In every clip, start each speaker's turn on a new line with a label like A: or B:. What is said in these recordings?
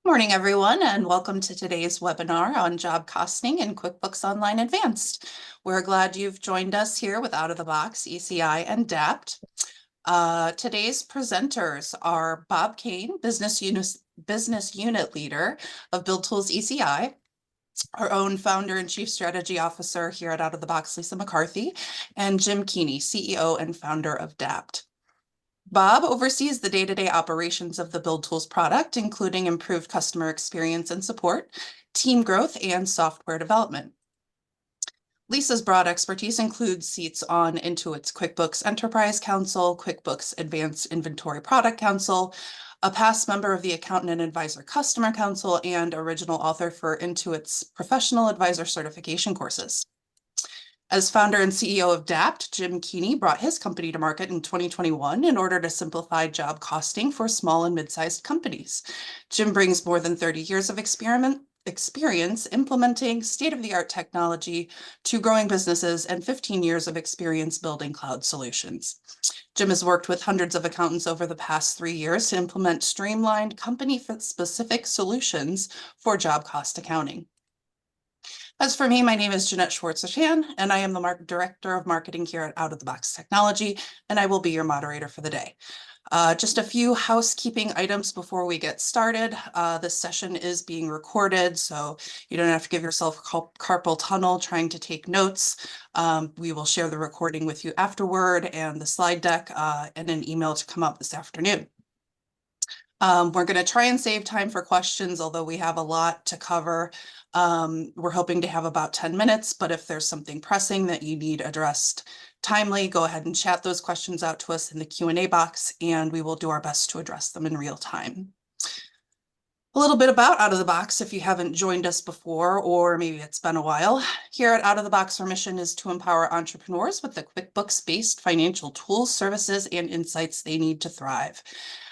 A: Morning, everyone, and welcome to today's webinar on job costing in QuickBooks Online Advanced. We're glad you've joined us here with Out of the Box, ECI, and Dapt. Today's presenters are Bob Kane, Business Unit Leader of Build Tools ECI, our own founder and chief strategy officer here at Out of the Box, Lisa McCarthy, and Jim Keeney, CEO and founder of Dapt. Bob oversees the day-to-day operations of the Build Tools product, including improved customer experience and support, team growth, and software development. Lisa's broad expertise includes seats on Intuit's QuickBooks Enterprise Council, QuickBooks Advanced Inventory Product Council, a past member of the Accountant and Advisor Customer Council, and original author for Intuit's Professional Advisor Certification courses. As founder and CEO of Dapt, Jim Keeney brought his company to market in 2021 in order to simplify job costing for small and mid-sized companies. Jim brings more than 30 years of experience implementing state-of-the-art technology to growing businesses and 15 years of experience building cloud solutions. Jim has worked with hundreds of accountants over the past 3 years to implement streamlined company-specific solutions for job cost accounting. As for me, my name is Jeanette Schwartz-Achan, and I am the Director of Marketing here at Out of the Box Technology, and I will be your moderator for the day. Just a few housekeeping items before we get started. This session is being recorded, so you don't have to give yourself carpal tunnel trying to take notes. We will share the recording with you afterward and the slide deck and an email to come up this afternoon. We're going to try and save time for questions, although we have a lot to cover. We're hoping to have about 10 minutes, but if there's something pressing that you need addressed timely, go ahead and chat those questions out to us in the Q&A box, and we will do our best to address them in real time. A little bit about Out of the Box if you haven't joined us before, or maybe it's been a while. Here at Out of the Box, our mission is to empower entrepreneurs with the QuickBooks-based financial tools, services, and insights they need to thrive.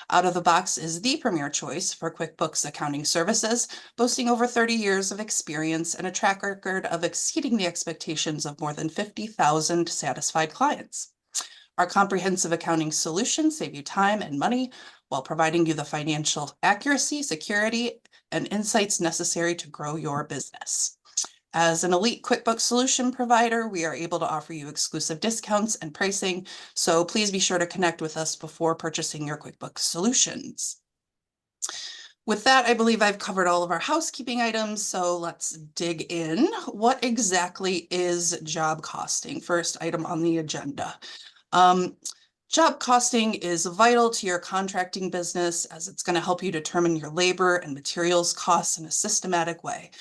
A: Out of the Box is the premier choice for QuickBooks accounting services, boasting over 30 years of experience and a track record of exceeding the expectations of more than 50,000 satisfied clients. Our comprehensive accounting solutions save you time and money while providing you the financial accuracy, security, and insights necessary to grow your business. As an elite QuickBooks solution provider, we are able to offer you exclusive discounts and pricing, so please be sure to connect with us before purchasing your QuickBooks solutions. With that, I believe I've covered all of our housekeeping items, so let's dig in. What exactly is job costing? First item on the agenda. Job costing is vital to your contracting business as it's going to help you determine your labor and materials costs in a systematic way.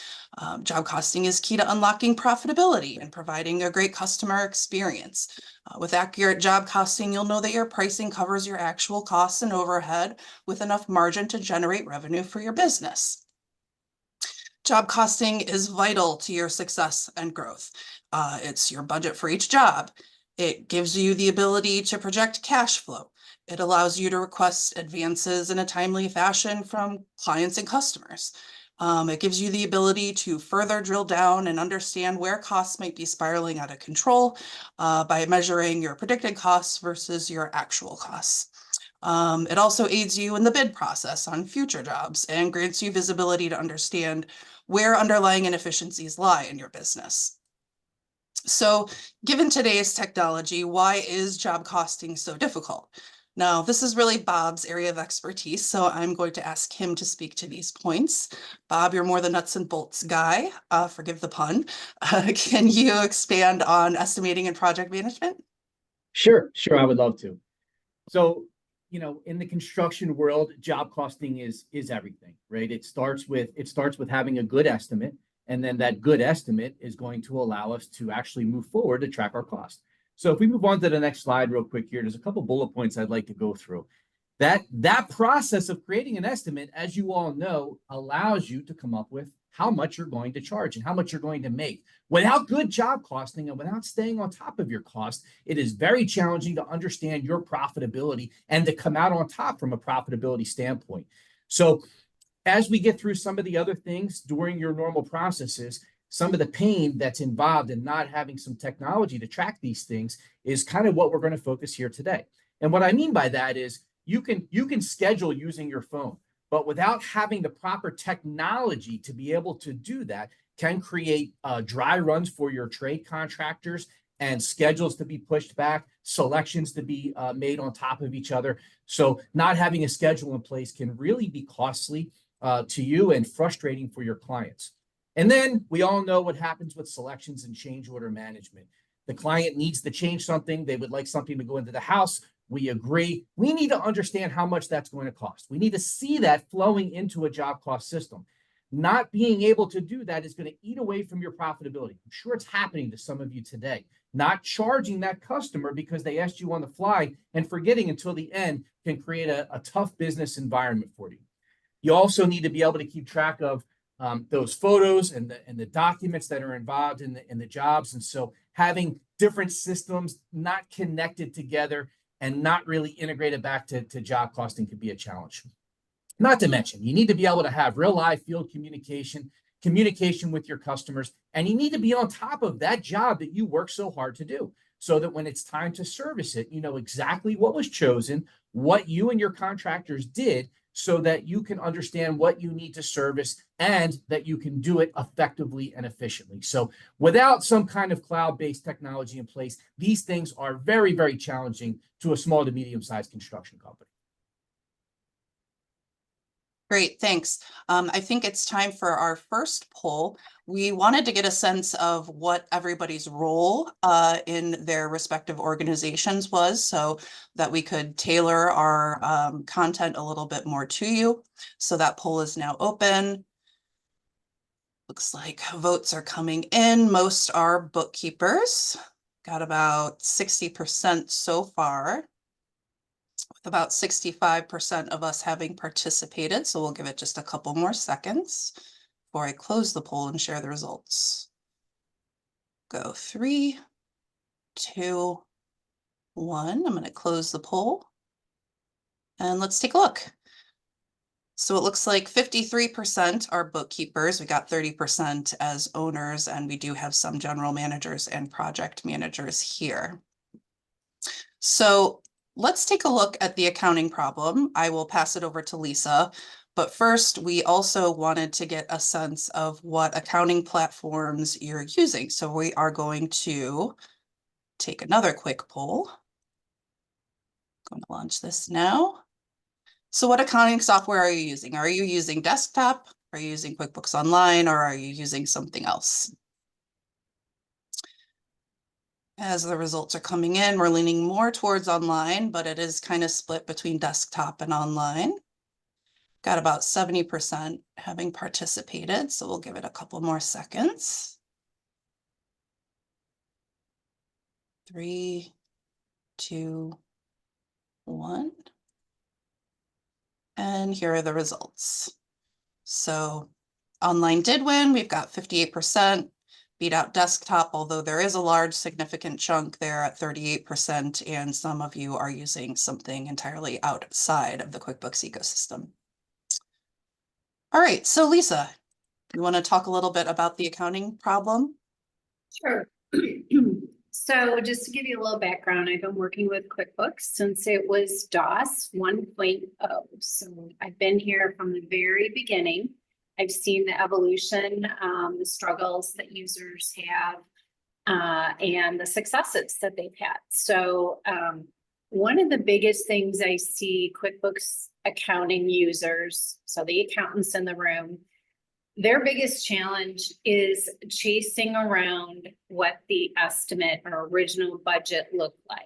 A: Job costing is key to unlocking profitability and providing a great customer experience. With accurate job costing, you'll know that your pricing covers your actual costs and overhead with enough margin to generate revenue for your business. Job costing is vital to your success and growth. It's your budget for each job. It gives you the ability to project cash flow. It allows you to request advances in a timely fashion from clients and customers. It gives you the ability to further drill down and understand where costs might be spiraling out of control by measuring your predicted costs versus your actual costs. It also aids you in the bid process on future jobs and grants you visibility to understand where underlying inefficiencies lie in your business. So, given today's technology, why is job costing so difficult? Now, this is really Bob's area of expertise, so I'm going to ask him to speak to these points. Bob, you're more the nuts and bolts guy, forgive the pun. Can you expand on estimating and project management?
B: Sure, I would love to. So, in the construction world, job costing is everything, right? It starts with having a good estimate. And then that good estimate is going to allow us to actually move forward to track our cost. So if we move on to the next slide real quick here, there's a couple bullet points I'd like to go through. That process of creating an estimate, as you all know, allows you to come up with how much you're going to charge and how much you're going to make. Without good job costing and without staying on top of your cost, it is very challenging to understand your profitability and to come out on top from a profitability standpoint. So as we get through some of the other things during your normal processes, some of the pain that's involved in not having some technology to track these things is kind of what we're going to focus here today. And what I mean by that is you can schedule using your phone. But without having the proper technology to be able to do that, can create dry runs for your trade contractors and schedules to be pushed back, selections to be made on top of each other. So not having a schedule in place can really be costly to you and frustrating for your clients. And then we all know what happens with selections and change order management. The client needs to change something. They would like something to go into the house. We agree. We need to understand how much that's going to cost. We need to see that flowing into a job cost system. Not being able to do that is going to eat away from your profitability. I'm sure it's happening to some of you today. Not charging that customer because they asked you on the fly and forgetting until the end can create a tough business environment for you. You also need to be able to keep track of those photos and the documents that are involved in the jobs. And so having different systems not connected together and not really integrated back to job costing could be a challenge. Not to mention, you need to be able to have real live field communication with your customers, and you need to be on top of that job that you work so hard to do so that when it's time to service it, you know exactly what was chosen, what you and your contractors did, so that you can understand what you need to service and that you can do it effectively and efficiently. So without some kind of cloud-based technology in place, these things are very, very challenging to a small to medium-sized construction company.
A: Great, thanks. I think it's time for our first poll. We wanted to get a sense of what everybody's role in their respective organizations was so that we could tailor our content a little bit more to you. So that poll is now open. Looks like votes are coming in. Most are bookkeepers. Got about 60% so far, with about 65% of us having participated. So we'll give it just a couple more seconds before I close the poll and share the results. Go 3, 2, 1. I'm going to close the poll. And let's take a look. So it looks like 53% are bookkeepers. We got 30% as owners, and we do have some general managers and project managers here. So let's take a look at the accounting problem. I will pass it over to Lisa. But first, we also wanted to get a sense of what accounting platforms you're using. So we are going to take another quick poll. I'm going to launch this now. So what accounting software are you using? Are you using Desktop? Are you using QuickBooks Online, or are you using something else? As the results are coming in, we're leaning more towards online, but it is kind of split between desktop and online. Got about 70% having participated, so we'll give it a couple more seconds. 3, 2, 1. And here are the results. So online did win. We've got 58%. Beat out desktop, although there is a large significant chunk there at 38%, and some of you are using something entirely outside of the QuickBooks ecosystem. All right, so Lisa, you want to talk a little bit about the accounting problem?
C: Sure. So just to give you a little background, I've been working with QuickBooks since it was DOS 1.0. So I've been here from the very beginning. I've seen the evolution, the struggles that users have, and the successes that they've had. So one of the biggest things I see QuickBooks accounting users, so the accountants in the room, their biggest challenge is chasing around what the estimate or original budget looked like.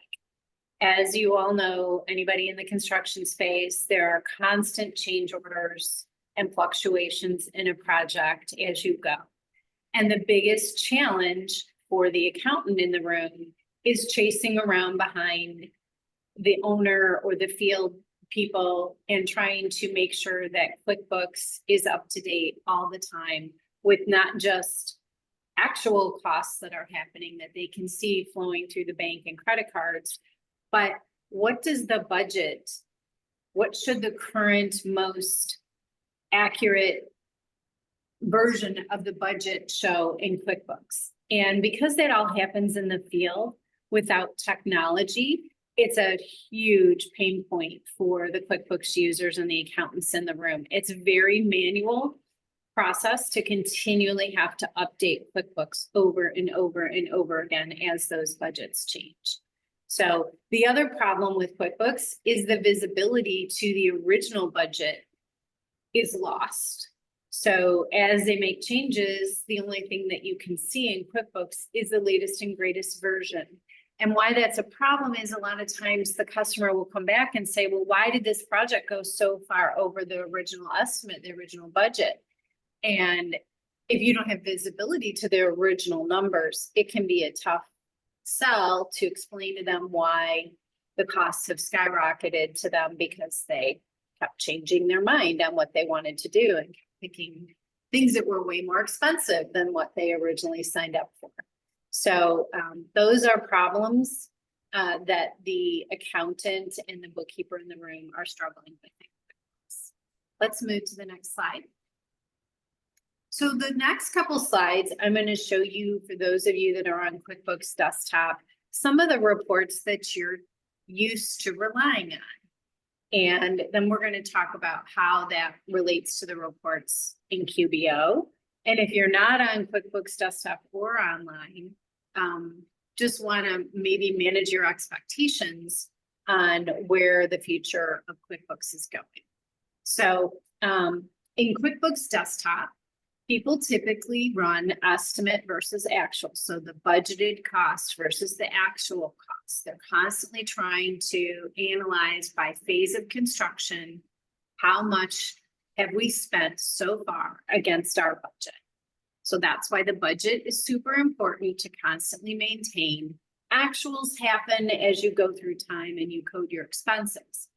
C: As you all know, anybody in the construction space, there are constant change orders and fluctuations in a project as you go. And the biggest challenge for the accountant in the room is chasing around behind the owner or the field people and trying to make sure that QuickBooks is up to date all the time with not just actual costs that are happening that they can see flowing through the bank and credit cards, but what does the budget, what should the current most accurate version of the budget show in QuickBooks? And because that all happens in the field without technology, it's a huge pain point for the QuickBooks users and the accountants in the room. It's very manual process to continually have to update QuickBooks over and over and over again as those budgets change. So the other problem with QuickBooks is the visibility to the original budget is lost. So as they make changes, the only thing that you can see in QuickBooks is the latest and greatest version. And why that's a problem is a lot of times the customer will come back and say, well, why did this project go so far over the original estimate, the original budget? And if you don't have visibility to their original numbers, it can be a tough sell to explain to them why the costs have skyrocketed to them because they kept changing their mind on what they wanted to do and picking things that were way more expensive than what they originally signed up for. So those are problems that the accountant and the bookkeeper in the room are struggling with. Let's move to the next slide. So the next couple slides, I'm going to show you, for those of you that are on QuickBooks Desktop, some of the reports that you're used to relying on. And then we're going to talk about how that relates to the reports in QBO. And if you're not on QuickBooks Desktop or online, just want to maybe manage your expectations on where the future of QuickBooks is going. So in QuickBooks Desktop, people typically run estimate versus actual. So the budgeted cost versus the actual cost. They're constantly trying to analyze by phase of construction, how much have we spent so far against our budget. So that's why the budget is super important to constantly maintain. Actuals happen as you go through time and you code your expenses.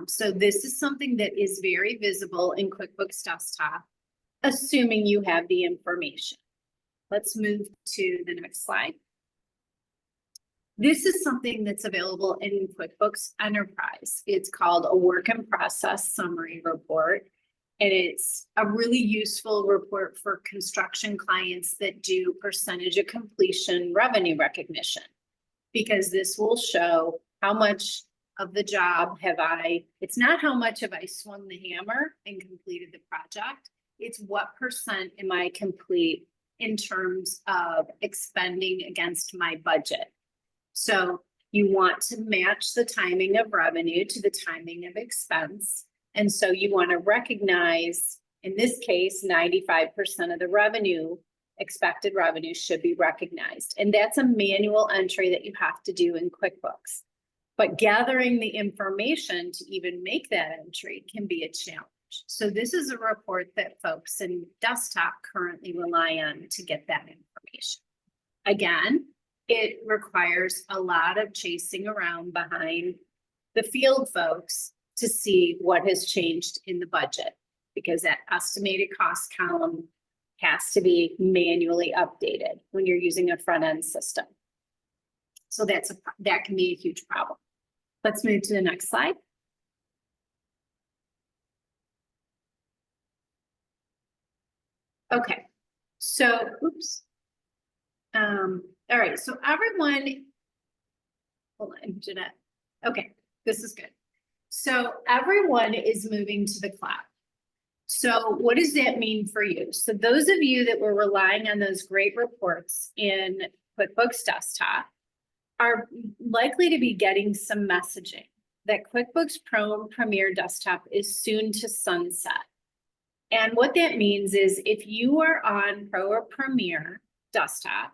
C: So this is something that is very visible in QuickBooks Desktop, assuming you have the information. Let's move to the next slide. This is something that's available in QuickBooks Enterprise. It's called a work in process summary report. And it's a really useful report for construction clients that do percentage of completion revenue recognition, because this will show how much of the job have it's not how much have I swung the hammer and completed the project. It's what percent am I complete in terms of expending against my budget. So you want to match the timing of revenue to the timing of expense. And so you want to recognize, in this case, 95% of the revenue, expected revenue should be recognized. And that's a manual entry that you have to do in QuickBooks. But gathering the information to even make that entry can be a challenge. So this is a report that folks in Desktop currently rely on to get that information. Again, it requires a lot of chasing around behind the field folks to see what has changed in the budget, because that estimated cost column has to be manually updated when you're using a front-end system. So that can be a huge problem. Let's move to the next slide. Okay, so, oops. All right, so everyone, hold on, Jeanette. Okay, this is good. So everyone is moving to the cloud. So what does that mean for you? So those of you that were relying on those great reports in QuickBooks Desktop are likely to be getting some messaging that QuickBooks Pro and Premier Desktop is soon to sunset. And what that means is if you are on Pro or Premier Desktop,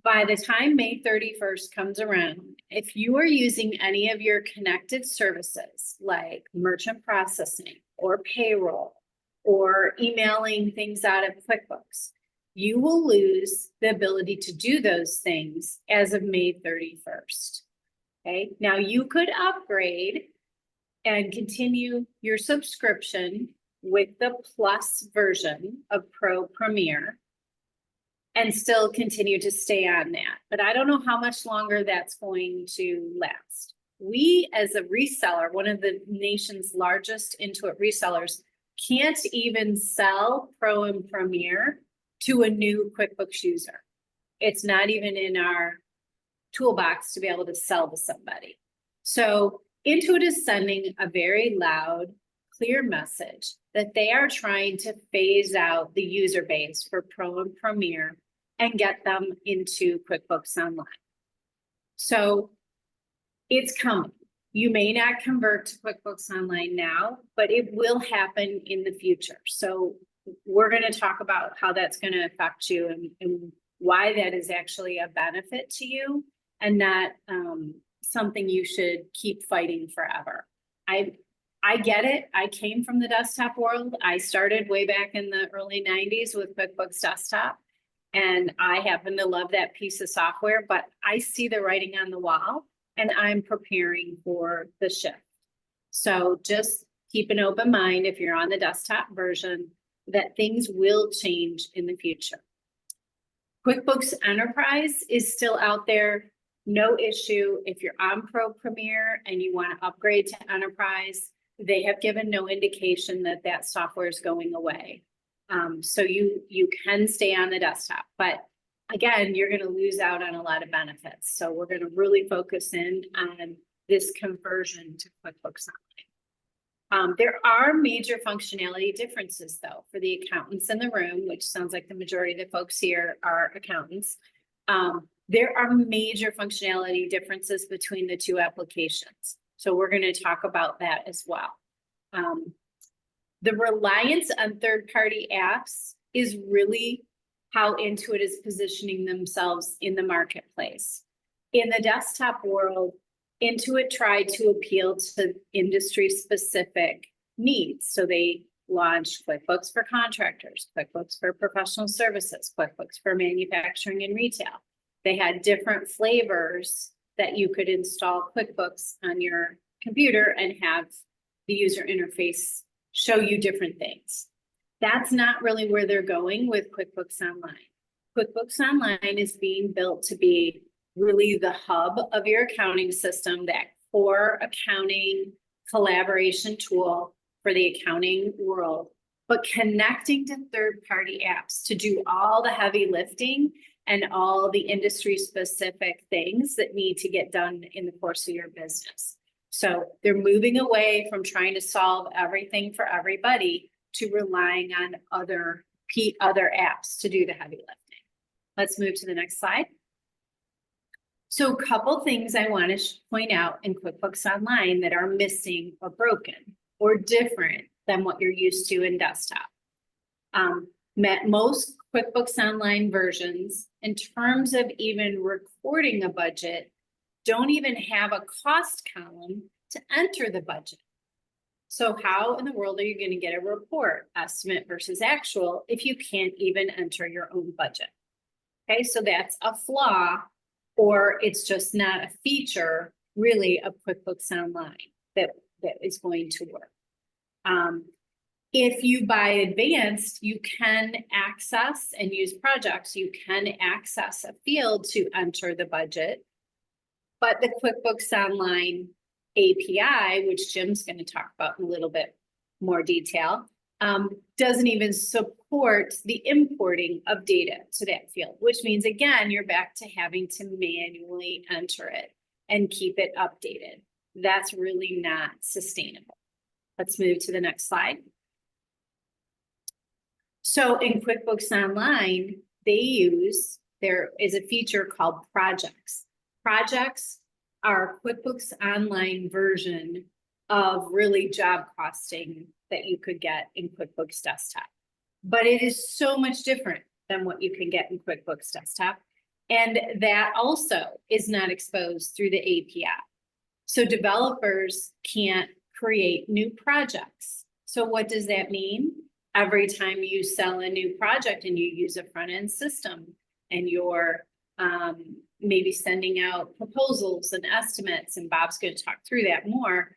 C: by the time May 31st comes around, if you are using any of your connected services like merchant processing or payroll or emailing things out of QuickBooks, you will lose the ability to do those things as of May 31st. Okay, now you could upgrade and continue your subscription with the Plus version of Pro Premier and still continue to stay on that. But I don't know how much longer that's going to last. We, as a reseller, one of the nation's largest Intuit resellers, can't even sell Pro and Premier to a new QuickBooks user. It's not even in our toolbox to be able to sell to somebody. So Intuit is sending a very loud, clear message that they are trying to phase out the user base for Pro and Premier and get them into QuickBooks Online. So it's coming. You may not convert to QuickBooks Online now, but it will happen in the future. So we're going to talk about how that's going to affect you and why that is actually a benefit to you and not something you should keep fighting forever. I get it. I came from the desktop world. I started way back in the early 90s with QuickBooks Desktop, and I happen to love that piece of software, but I see the writing on the wall and I'm preparing for the shift. So just keep an open mind if you're on the desktop version that things will change in the future. QuickBooks Enterprise is still out there. No issue. If you're on Pro Premier and you want to upgrade to Enterprise, they have given no indication that that software is going away. So you can stay on the desktop, but again, you're going to lose out on a lot of benefits. So we're going to really focus in on this conversion to QuickBooks Online. There are major functionality differences though for the accountants in the room, which sounds like the majority of the folks here are accountants. There are major functionality differences between the two applications. So we're going to talk about that as well. The reliance on third-party apps is really how Intuit is positioning themselves in the marketplace. In the desktop world, Intuit tried to appeal to industry-specific needs. So they launched QuickBooks for contractors, QuickBooks for professional services, QuickBooks for manufacturing and retail. They had different flavors that you could install QuickBooks on your computer and have the user interface show you different things. That's not really where they're going with QuickBooks Online. QuickBooks Online is being built to be really the hub of your accounting system, that core accounting collaboration tool for the accounting world, but connecting to third-party apps to do all the heavy lifting and all the industry-specific things that need to get done in the course of your business. So they're moving away from trying to solve everything for everybody to relying on other apps to do the heavy lifting. Let's move to the next slide. So a couple things I want to point out in QuickBooks Online that are missing or broken or different than what you're used to in desktop. Most QuickBooks Online versions, in terms of even recording a budget, don't even have a cost column to enter the budget. So how in the world are you going to get a report, estimate versus actual, if you can't even enter your own budget? Okay, so that's a flaw, or it's just not a feature really of QuickBooks Online that is going to work. If you buy advanced, you can access and use projects. You can access a field to enter the budget, but the QuickBooks Online API, which Jim's going to talk about in a little bit more detail, doesn't even support the importing of data to that field, which means, again, you're back to having to manually enter it and keep it updated. That's really not sustainable. Let's move to the next slide. So in QuickBooks Online, there is a feature called projects. Projects are QuickBooks Online version of really job costing that you could get in QuickBooks Desktop. But it is so much different than what you can get in QuickBooks Desktop. And that also is not exposed through the API. So developers can't create new projects. So what does that mean? Every time you sell a new project and you use a front-end system and you're maybe sending out proposals and estimates, and Bob's going to talk through that more,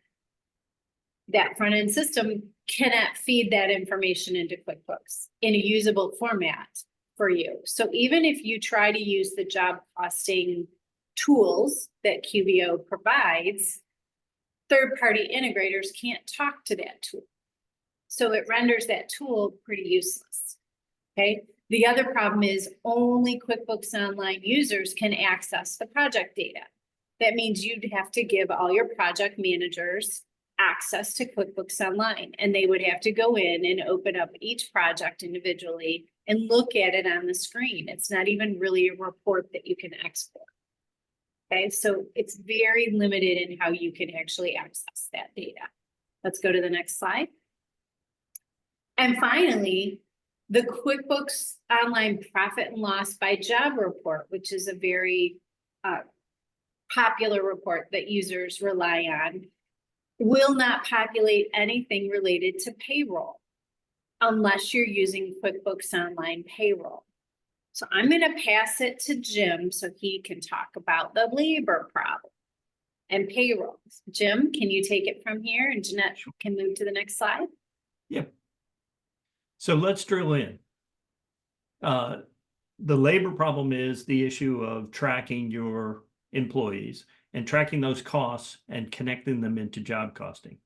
C: that front-end system cannot feed that information into QuickBooks in a usable format for you. So even if you try to use the job costing tools that QBO provides, third-party integrators can't talk to that tool. So it renders that tool pretty useless. Okay, The other problem is only QuickBooks Online users can access the project data. That means you'd have to give all your project managers access to QuickBooks Online, and they would have to go in and open up each project individually and look at it on the screen. It's not even really a report that you can export. Okay, so it's very limited in how you can actually access that data. Let's go to the next slide. And finally, the QuickBooks Online Profit and Loss by Job report, which is a very popular report that users rely on, will not populate anything related to payroll unless you're using QuickBooks Online Payroll. So I'm going to pass it to Jim so he can talk about the labor problem and payroll. Jim, can you take it from here? And Jeanette can move to the next slide.
D: Yep. So let's drill in. The labor problem is the issue of tracking your employees and tracking those costs and connecting them into job costing.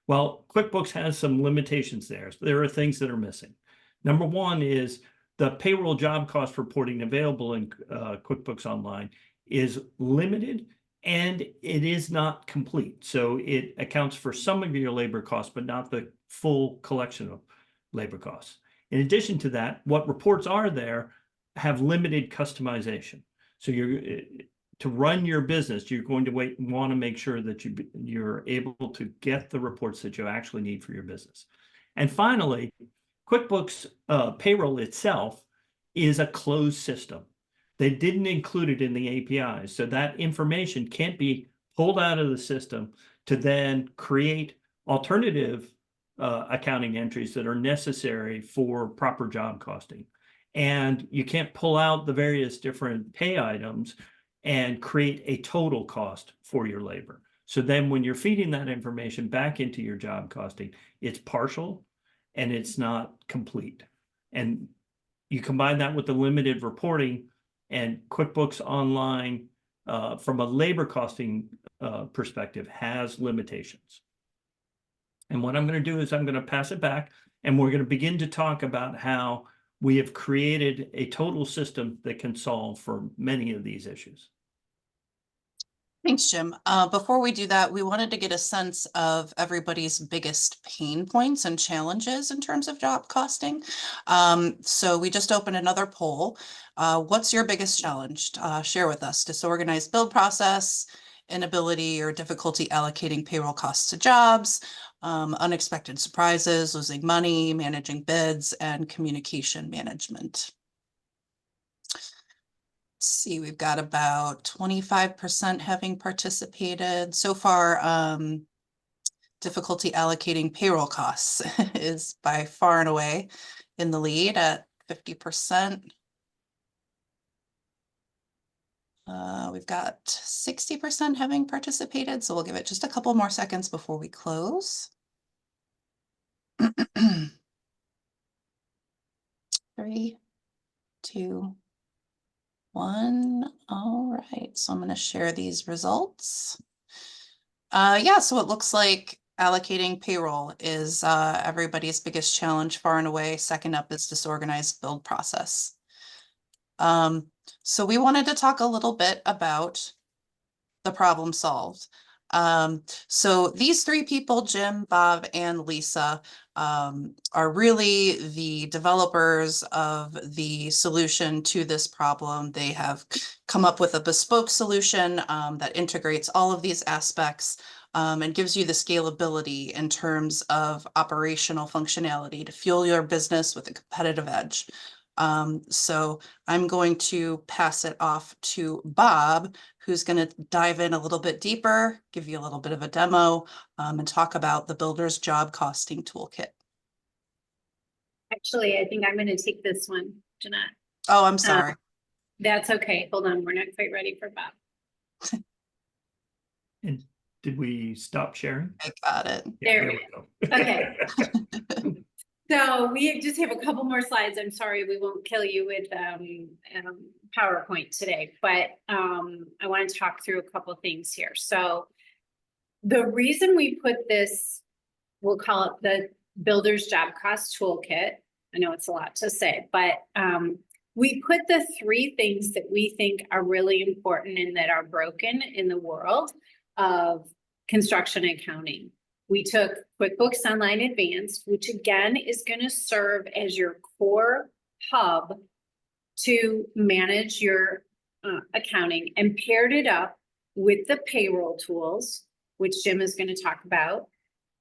D: Well, QuickBooks has some limitations there. So there are things that are missing. Number one is the payroll job cost reporting available in QuickBooks Online is limited and it is not complete. So it accounts for some of your labor costs, but not the full collection of labor costs. In addition to that, what reports are there have limited customization. So to run your business, you're going to want to make sure that you're able to get the reports that you actually need for your business. And finally, QuickBooks Payroll itself is a closed system. They didn't include it in the APIs, so that information can't be pulled out of the system to then create alternative accounting entries that are necessary for proper job costing. And you can't pull out the various different pay items and create a total cost for your labor. So then when you're feeding that information back into your job costing, it's partial and it's not complete. And you combine that with the limited reporting, and QuickBooks Online from a labor costing perspective has limitations. And what I'm going to do is I'm going to pass it back and we're going to begin to talk about how we have created a total system that can solve for many of these issues.
A: Thanks, Jim. Before we do that, we wanted to get a sense of everybody's biggest pain points and challenges in terms of job costing. So we just opened another poll. What's your biggest challenge? Share with us. Disorganized build process, inability or difficulty allocating payroll costs to jobs, unexpected surprises, losing money, managing bids, and communication management. Let's see, we've got about 25% having participated. So far, difficulty allocating payroll costs is by far and away in the lead at 50%. We've got 60% having participated, so we'll give it just a couple more seconds before we close. 3, 2, 1. All right, so I'm going to share these results. Yeah, so it looks like allocating payroll is everybody's biggest challenge far and away. Second up is disorganized build process. So we wanted to talk a little bit about the problem solved. So these three people, Jim, Bob, and Lisa, are really the developers of the solution to this problem. They have come up with a bespoke solution that integrates all of these aspects and gives you the scalability in terms of operational functionality to fuel your business with a competitive edge. So I'm going to pass it off to Bob, who's going to dive in a little bit deeper, give you a little bit of a demo, and talk about the Builder's Job Costing Toolkit.
C: Actually, I think I'm going to take this one, Jeanette.
A: Oh, I'm sorry.
C: That's okay. Hold on. We're not quite ready for Bob.
D: And did we stop sharing?
A: I got it.
D: Yeah,
C: There
D: we go.
C: Okay. So we just have a couple more slides. I'm sorry, we won't kill you with PowerPoint today, but I want to talk through a couple things here. So the reason we put this, we'll call it the Builder's Job Cost Toolkit, I know it's a lot to say, but we put the 3 things that we think are really important and that are broken in the world of construction accounting. We took QuickBooks Online Advanced, which again is going to serve as your core hub to manage your accounting, and paired it up with the payroll tools, which Jim is going to talk about,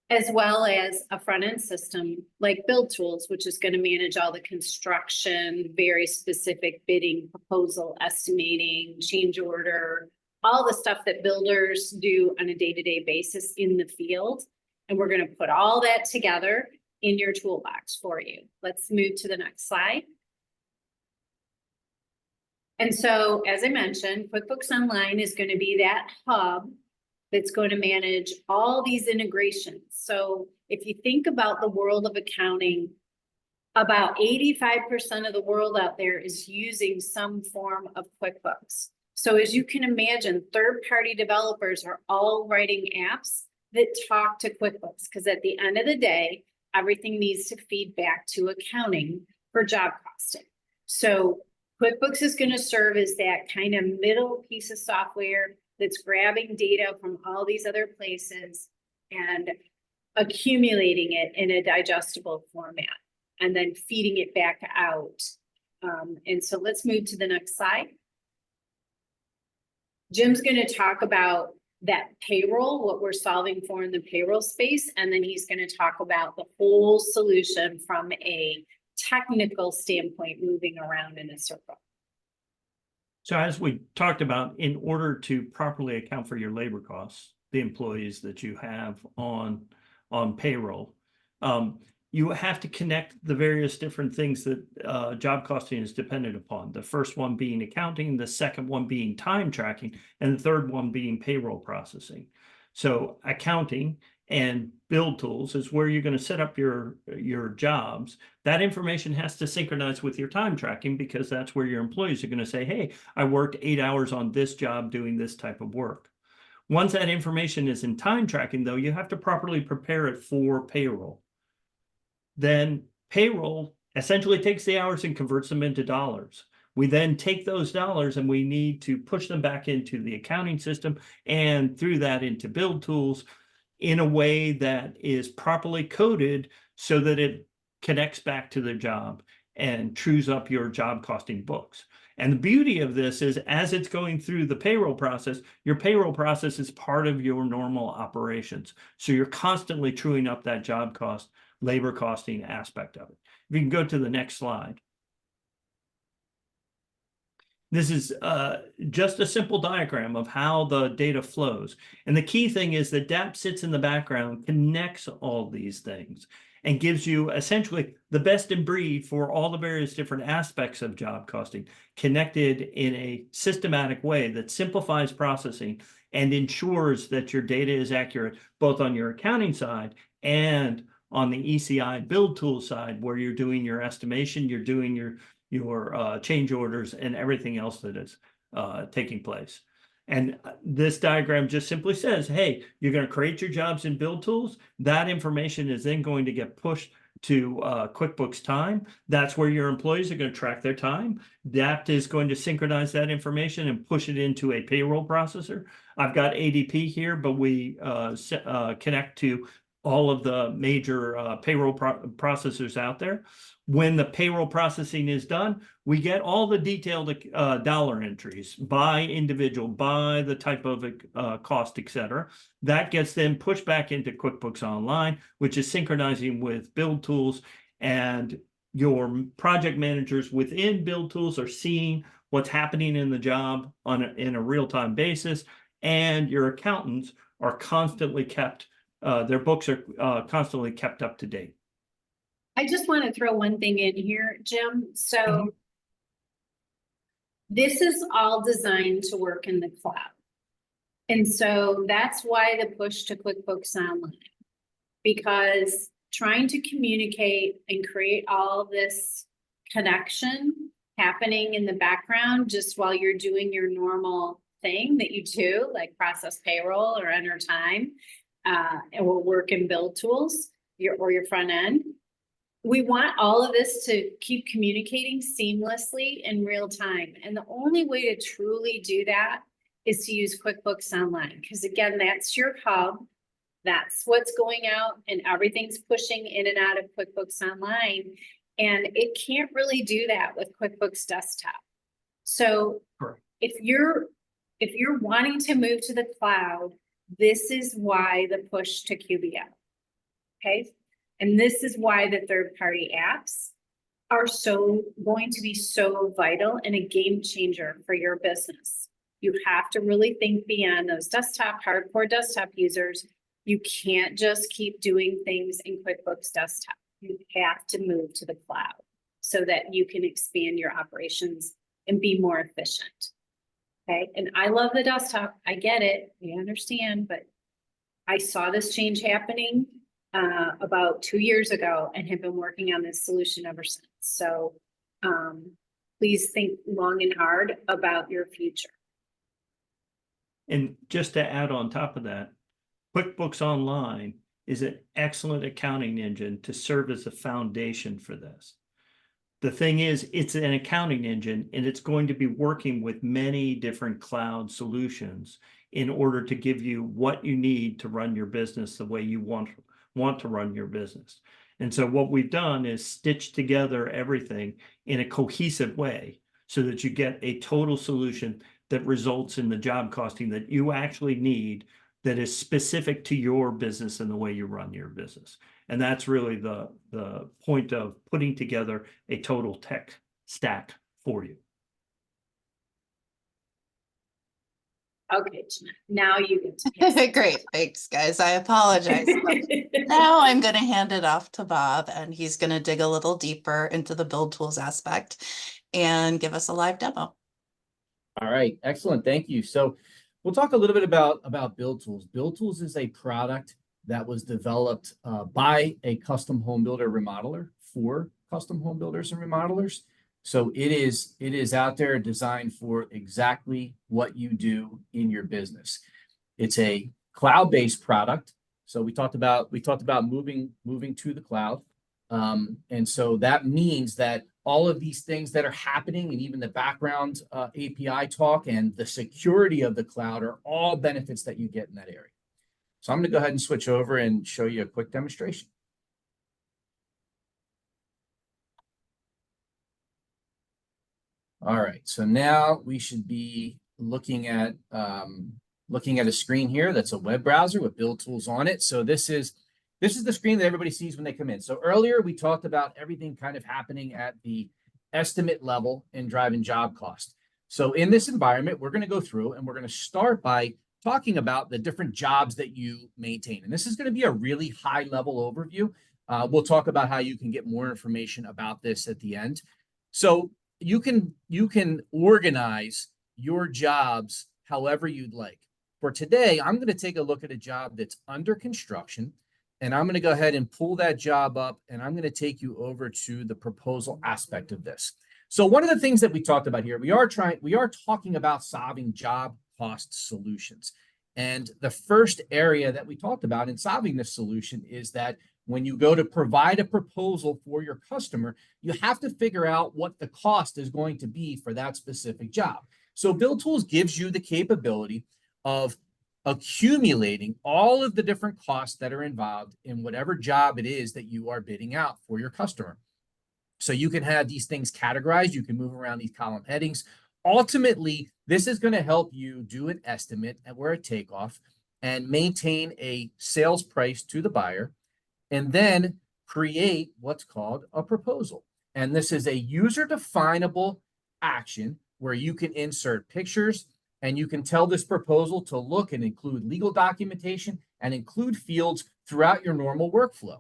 C: as well as a front-end system like Build Tools, which is going to manage all the construction, very specific bidding, proposal, estimating, change order, all the stuff that builders do on a day-to-day basis in the field. And we're going to put all that together in your toolbox for you. Let's move to the next slide. And so, as I mentioned, QuickBooks Online is going to be that hub that's going to manage all these integrations. So if you think about the world of accounting, about 85% of the world out there is using some form of QuickBooks. So as you can imagine, third-party developers are all writing apps that talk to QuickBooks, because at the end of the day, everything needs to feed back to accounting for job costing. So QuickBooks is going to serve as that kind of middle piece of software that's grabbing data from all these other places and accumulating it in a digestible format and then feeding it back out. And so let's move to the next slide. Jim's going to talk about that payroll, what we're solving for in the payroll space, and then he's going to talk about the whole solution from a technical standpoint, moving around in a circle.
D: So as we talked about, in order to properly account for your labor costs, the employees that you have on payroll, you have to connect the various different things that job costing is dependent upon. The first one being accounting, the second one being time tracking, and the third one being payroll processing. So accounting and Build Tools is where you're going to set up your jobs. That information has to synchronize with your time tracking, because that's where your employees are going to say, hey, I worked 8 hours on this job doing this type of work. Once that information is in time tracking, though, you have to properly prepare it for payroll. Then payroll essentially takes the hours and converts them into dollars. We then take those dollars and we need to push them back into the accounting system, and through that into Build Tools in a way that is properly coded so that it connects back to the job and trues up your job costing books. And the beauty of this is, as it's going through the payroll process, your payroll process is part of your normal operations. So you're constantly truing up that job cost, labor costing aspect of it. If you can go to the next slide. This is just a simple diagram of how the data flows. And the key thing is that Dapt sits in the background, connects all these things, and gives you essentially the best in breed for all the various different aspects of job costing, connected in a systematic way that simplifies processing and ensures that your data is accurate, both on your accounting side and on the ECI Build Tool side, where you're doing your estimation, you're doing your change orders and everything else that is taking place. And this diagram just simply says, hey, you're going to create your jobs in Build Tools. That information is then going to get pushed to QuickBooks Time. That's where your employees are going to track their time. Dapt is going to synchronize that information and push it into a payroll processor. I've got ADP here, but we connect to all of the major payroll processors out there. When the payroll processing is done, we get all the detailed dollar entries by individual, by the type of cost, etc. That gets then pushed back into QuickBooks Online, which is synchronizing with Build Tools, and your project managers within Build Tools are seeing what's happening in the job in a real-time basis, and your accountants are constantly kept, their books are constantly kept up to date.
C: I just want to throw one thing in here, Jim. So this is all designed to work in the cloud. And so that's why the push to QuickBooks Online, because trying to communicate and create all this connection happening in the background just while you're doing your normal thing that you do, like process payroll or enter time, or work in Build Tools, or your front end. we want all of this to keep communicating seamlessly in real time. And the only way to truly do that is to use QuickBooks Online. Because again, that's your hub. That's what's going out and everything's pushing in and out of QuickBooks Online. And it can't really do that with QuickBooks Desktop. So
D: Correct.
C: if you're wanting to move to the cloud, this is why the push to QBO. Okay. And this is why the third-party apps are going to be so vital and a game changer for your business. You have to really think beyond those hardcore desktop users. You can't just keep doing things in QuickBooks Desktop. You have to move to the cloud so that you can expand your operations and be more efficient. Okay, and I love the desktop. I get it. I understand, but I saw this change happening about 2 years ago and have been working on this solution ever since. So please think long and hard about your future.
D: And just to add on top of that, QuickBooks Online is an excellent accounting engine to serve as a foundation for this. The thing is, it's an accounting engine and it's going to be working with many different cloud solutions in order to give you what you need to run your business the way you want to run your business. And so what we've done is stitch together everything in a cohesive way so that you get a total solution that results in the job costing that you actually need, that is specific to your business and the way you run your business. And that's really the point of putting together a total tech stack for you.
C: Okay, Jeanette, now you get to
A: Great, thanks, guys. I apologize. Now I'm going to hand it off to Bob, and he's going to dig a little deeper into the build tools aspect and give us a live demo.
B: All right, excellent. Thank you. So we'll talk a little bit about Build Tools. Build Tools is a product that was developed by a custom home builder remodeler for custom home builders and remodelers. So it is out there designed for exactly what you do in your business. It's a cloud-based product. So we talked about moving to the cloud. And so that means that all of these things that are happening and even the background API talk and the security of the cloud are all benefits that you get in that area. So I'm going to go ahead and switch over and show you a quick demonstration. All right, so now we should be looking at a screen here that's a web browser with Build Tools on it. So this is the screen that everybody sees when they come in. So earlier we talked about everything kind of happening at the estimate level and driving job cost. So in this environment, we're going to go through and we're going to start by talking about the different jobs that you maintain. And this is going to be a really high level overview. We'll talk about how you can get more information about this at the end. So you can organize your jobs however you'd like. For today, I'm going to take a look at a job that's under construction, and I'm going to go ahead and pull that job up, and I'm going to take you over to the proposal aspect of this. So one of the things that we talked about here, we are talking about solving job cost solutions. And the first area that we talked about in solving this solution is that when you go to provide a proposal for your customer, you have to figure out what the cost is going to be for that specific job. So Build Tools gives you the capability of accumulating all of the different costs that are involved in whatever job it is that you are bidding out for your customer. So you can have these things categorized. You can move around these column headings. Ultimately, this is going to help you do an estimate at where a takeoff and maintain a sales price to the buyer, and then create what's called a proposal. And this is a user-definable action where you can insert pictures and you can tell this proposal to look and include legal documentation and include fields throughout your normal workflow.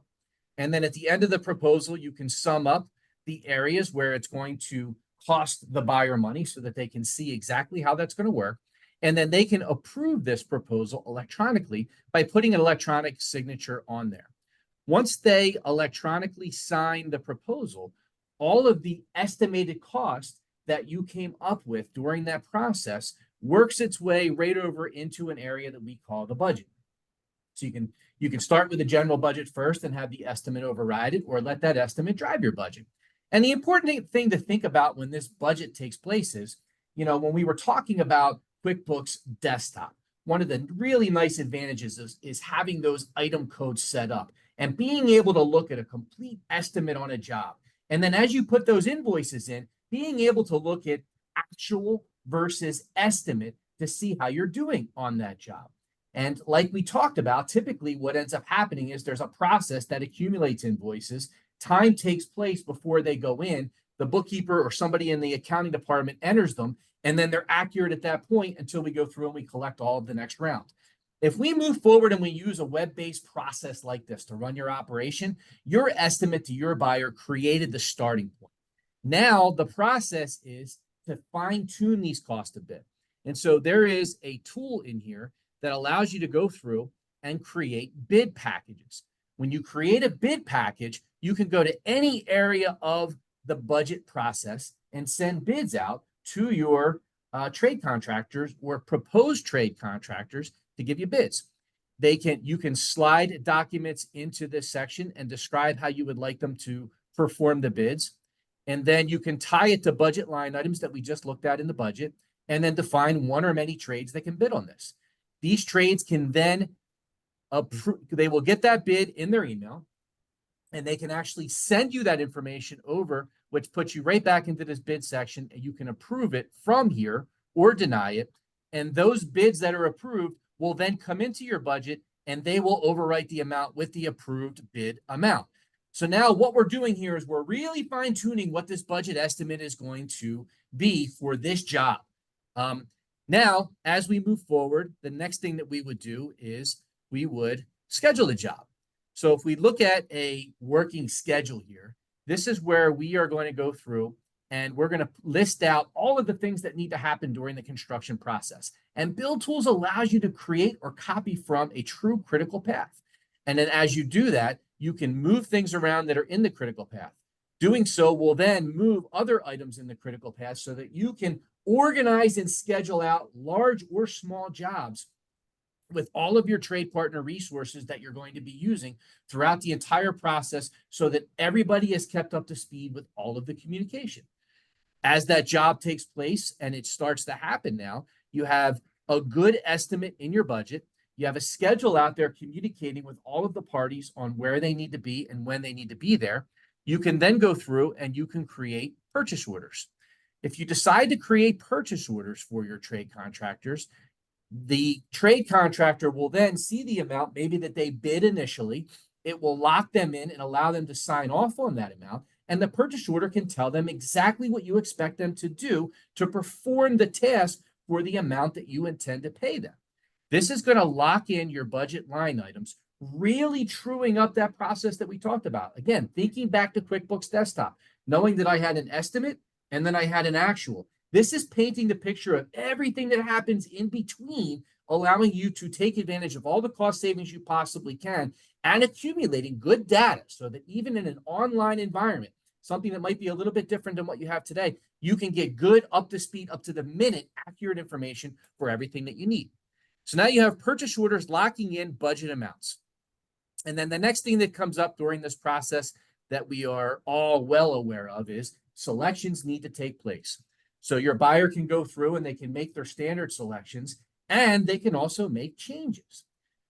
B: And then at the end of the proposal, you can sum up the areas where it's going to cost the buyer money so that they can see exactly how that's going to work. And then they can approve this proposal electronically by putting an electronic signature on there. Once they electronically sign the proposal, all of the estimated cost that you came up with during that process works its way right over into an area that we call the budget. So you can start with the general budget first and have the estimate override it, or let that estimate drive your budget. And the important thing to think about when this budget takes place is, when we were talking about QuickBooks Desktop, one of the really nice advantages is having those item codes set up and being able to look at a complete estimate on a job. And then as you put those invoices in, being able to look at actual versus estimate to see how you're doing on that job. And like we talked about, typically what ends up happening is there's a process that accumulates invoices. Time takes place before they go in. The bookkeeper or somebody in the accounting department enters them, and then they're accurate at that point until we go through and we collect all of the next round. If we move forward and we use a web-based process like this to run your operation, your estimate to your buyer created the starting point. Now the process is to fine-tune these costs a bit. And so there is a tool in here that allows you to go through and create bid packages. When you create a bid package, you can go to any area of the budget process and send bids out to your trade contractors or proposed trade contractors to give you bids. You can slide documents into this section and describe how you would like them to perform the bids. And then you can tie it to budget line items that we just looked at in the budget, and then define one or many trades that can bid on this. These trades can then approve, they will get that bid in their email, and they can actually send you that information over, which puts you right back into this bid section, and you can approve it from here or deny it. And those bids that are approved will then come into your budget, and they will overwrite the amount with the approved bid amount. So now what we're doing here is we're really fine-tuning what this budget estimate is going to be for this job. Now, as we move forward, the next thing that we would do is we would schedule the job. So if we look at a working schedule here, this is where we are going to go through and we're going to list out all of the things that need to happen during the construction process. And Build Tools allows you to create or copy from a true critical path. And then as you do that, you can move things around that are in the critical path. Doing so will then move other items in the critical path so that you can organize and schedule out large or small jobs with all of your trade partner resources that you're going to be using throughout the entire process so that everybody is kept up to speed with all of the communication. As that job takes place and it starts to happen now, you have a good estimate in your budget. You have a schedule out there communicating with all of the parties on where they need to be and when they need to be there. You can then go through and you can create purchase orders. If you decide to create purchase orders for your trade contractors, the trade contractor will then see the amount maybe that they bid initially. It will lock them in and allow them to sign off on that amount. And the purchase order can tell them exactly what you expect them to do to perform the task for the amount that you intend to pay them. This is going to lock in your budget line items, really truing up that process that we talked about. Again, thinking back to QuickBooks Desktop, knowing that I had an estimate and then I had an actual. This is painting the picture of everything that happens in between, allowing you to take advantage of all the cost savings you possibly can and accumulating good data so that even in an online environment, something that might be a little bit different than what you have today, you can get good, up to speed, up to the minute, accurate information for everything that you need. So now you have purchase orders locking in budget amounts. And then the next thing that comes up during this process that we are all well aware of is selections need to take place. So your buyer can go through and they can make their standard selections and they can also make changes.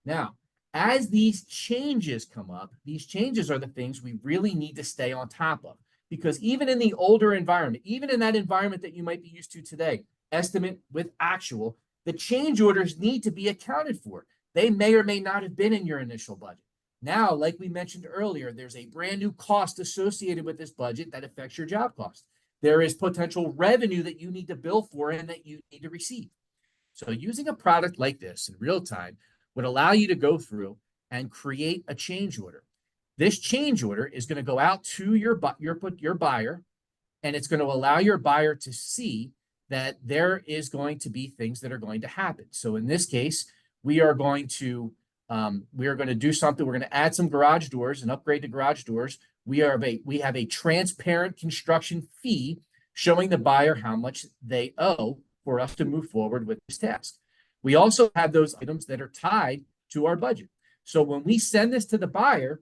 B: Now, as these changes come up, these changes are the things we really need to stay on top of, because even in the older environment, even in that environment that you might be used to today, estimate with actual, the change orders need to be accounted for. They may or may not have been in your initial budget. Now, like we mentioned earlier, there's a brand new cost associated with this budget that affects your job cost. There is potential revenue that you need to bill for and that you need to receive. So using a product like this in real time would allow you to go through and create a change order. This change order is going to go out to your buyer, and it's going to allow your buyer to see that there is going to be things that are going to happen. So in this case, we are going to do something. We're going to add some garage doors and upgrade the garage doors. We have a transparent construction fee showing the buyer how much they owe for us to move forward with this task. We also have those items that are tied to our budget. So when we send this to the buyer's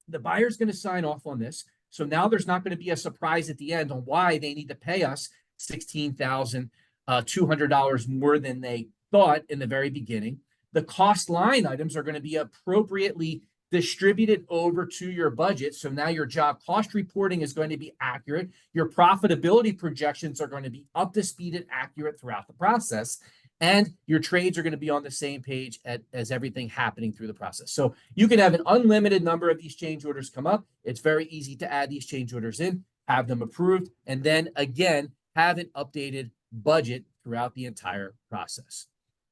B: going to sign off on this. So now there's not going to be a surprise at the end on why they need to pay us $16,200 more than they thought in the very beginning. The cost line items are going to be appropriately distributed over to your budget. So now your job cost reporting is going to be accurate. Your profitability projections are going to be up to speed and accurate throughout the process. And your trades are going to be on the same page as everything happening through the process. So you can have an unlimited number of these change orders come up. It's very easy to add these change orders in, have them approved, and then again, have an updated budget throughout the entire process.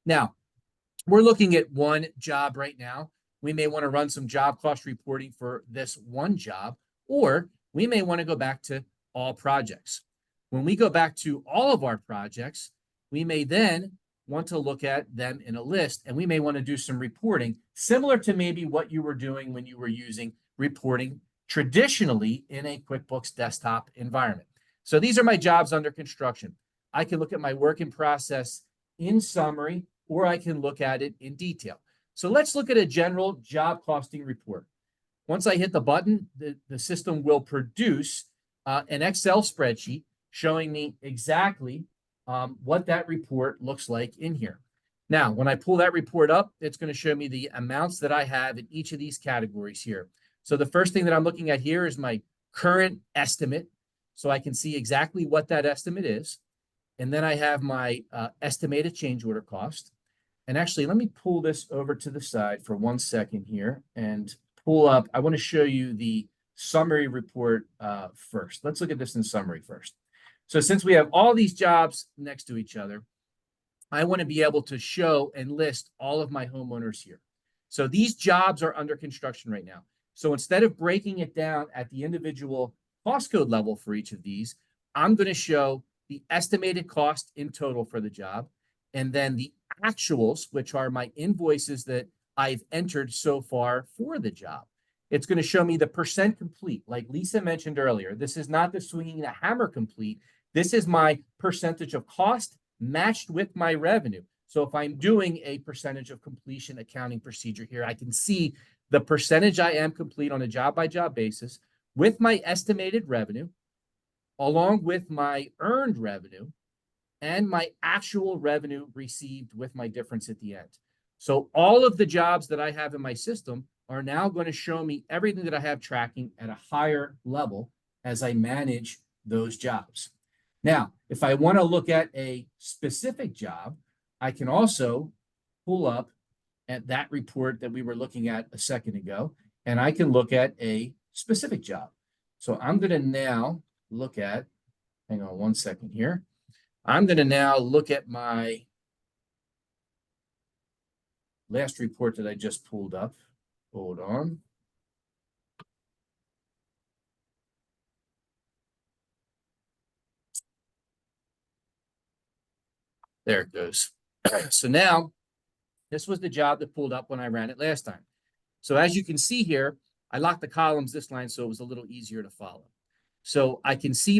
B: Now, we're looking at one job right now. We may want to run some job cost reporting for this one job, or we may want to go back to all projects. When we go back to all of our projects, we may then want to look at them in a list, and we may want to do some reporting similar to maybe what you were doing when you were using reporting traditionally in a QuickBooks desktop environment. So these are my jobs under construction. I can look at my work in process in summary, or I can look at it in detail. So let's look at a general job costing report. Once I hit the button, the system will produce an Excel spreadsheet showing me exactly what that report looks like in here. Now, when I pull that report up, it's going to show me the amounts that I have in each of these categories here. So the first thing that I'm looking at here is my current estimate. So I can see exactly what that estimate is. And then I have my estimated change order cost. And actually, let me pull this over to the side for 1 second here and pull up. I want to show you the summary report first. Let's look at this in summary first. So since we have all these jobs next to each other, I want to be able to show and list all of my homeowners here. So these jobs are under construction right now. So instead of breaking it down at the individual cost code level for each of these, I'm going to show the estimated cost in total for the job, and then the actuals, which are my invoices that I've entered so far for the job. It's going to show me the percent complete. Like Lisa mentioned earlier, this is not the swinging the hammer complete. This is my percentage of cost matched with my revenue. So if I'm doing a percentage of completion accounting procedure here, I can see the percentage I am complete on a job-by-job basis with my estimated revenue, along with my earned revenue, and my actual revenue received with my difference at the end. So all of the jobs that I have in my system are now going to show me everything that I have tracking at a higher level as I manage those jobs. Now, if I want to look at a specific job, I can also pull up at that report that we were looking at a second ago, and I can look at a specific job. So I'm going to now look at, hang on 1 second here. I'm going to now look at my last report that I just pulled up. Hold on. There it goes. So now, this was the job that pulled up when I ran it last time. So as you can see here, I locked the columns this line so it was a little easier to follow. So I can see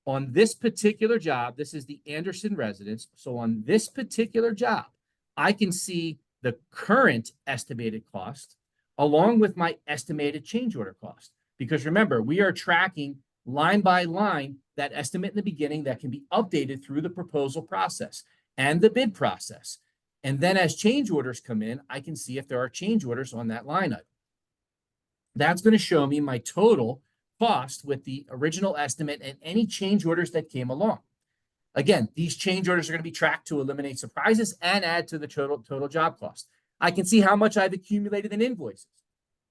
B: on this particular job, this is the Anderson residence. So on this particular job, I can see the current estimated cost along with my estimated change order cost. Because remember, we are tracking line by line that estimate in the beginning that can be updated through the proposal process and the bid process. And then as change orders come in, I can see if there are change orders on that line item. That's going to show me my total cost with the original estimate and any change orders that came along. Again, these change orders are going to be tracked to eliminate surprises and add to the total job cost. I can see how much I've accumulated in invoices.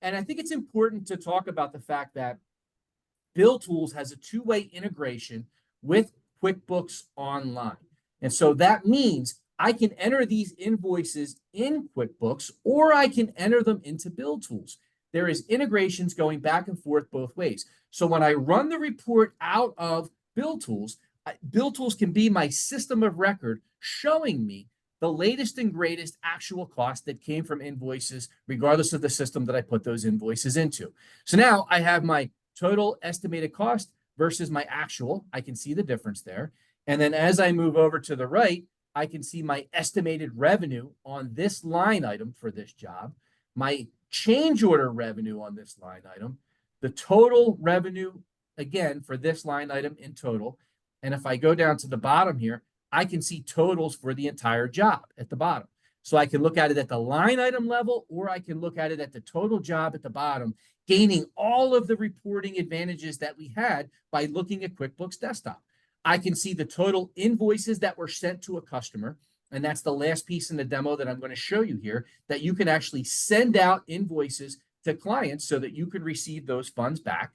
B: And I think it's important to talk about the fact that Bill Tools has a two-way integration with QuickBooks Online. And so that means I can enter these invoices in QuickBooks, or I can enter them into Bill Tools. There is integrations going back and forth both ways. So when I run the report out of Bill Tools can be my system of record showing me the latest and greatest actual cost that came from invoices, regardless of the system that I put those invoices into. So now I have my total estimated cost versus my actual. I can see the difference there. And then as I move over to the right, I can see my estimated revenue on this line item for this job. my change order revenue on this line item, the total revenue, again, for this line item in total. And if I go down to the bottom here, I can see totals for the entire job at the bottom. So I can look at it at the line item level, or I can look at it at the total job at the bottom, gaining all of the reporting advantages that we had by looking at QuickBooks Desktop. I can see the total invoices that were sent to a customer. And that's the last piece in the demo that I'm going to show you here, that you can actually send out invoices to clients so that you can receive those funds back.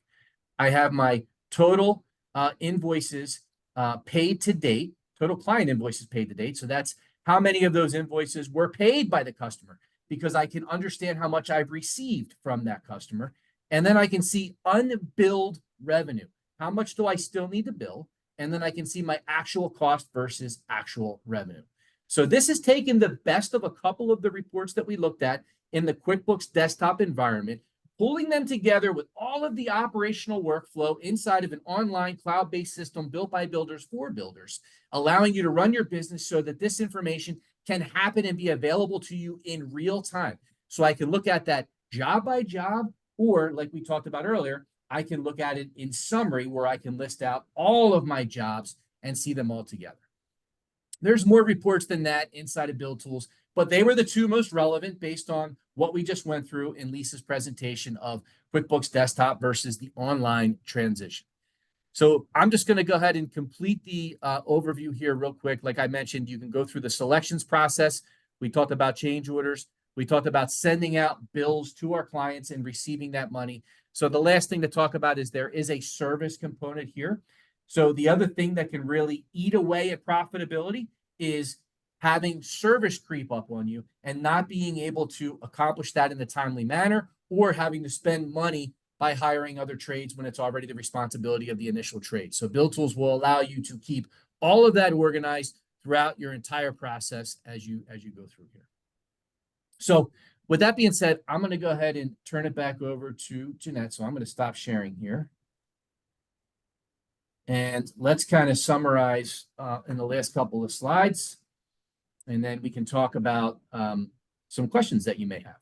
B: I have my total invoices paid to date, total client invoices paid to date. So that's how many of those invoices were paid by the customer, because I can understand how much I've received from that customer. And then I can see unbilled revenue. How much do I still need to bill? And then I can see my actual cost versus actual revenue. So this has taken the best of a couple of the reports that we looked at in the QuickBooks Desktop environment, pulling them together with all of the operational workflow inside of an online cloud-based system built by builders for builders, allowing you to run your business so that this information can happen and be available to you in real time. So I can look at that job by job, or like we talked about earlier, I can look at it in summary where I can list out all of my jobs and see them all together. There's more reports than that inside of Build Tools, but they were the two most relevant based on what we just went through in Lisa's presentation of QuickBooks Desktop versus the online transition. So I'm just going to go ahead and complete the overview here real quick. Like I mentioned, you can go through the selections process. We talked about change orders. We talked about sending out bills to our clients and receiving that money. So the last thing to talk about is there is a service component here. So the other thing that can really eat away at profitability is having service creep up on you and not being able to accomplish that in a timely manner, or having to spend money by hiring other trades when it's already the responsibility of the initial trade. So Build Tools will allow you to keep all of that organized throughout your entire process as you go through here. So with that being said, I'm going to go ahead and turn it back over to Jeanette. So I'm going to stop sharing here. And let's kind of summarize in the last couple of slides, and then we can talk about some questions that you may have.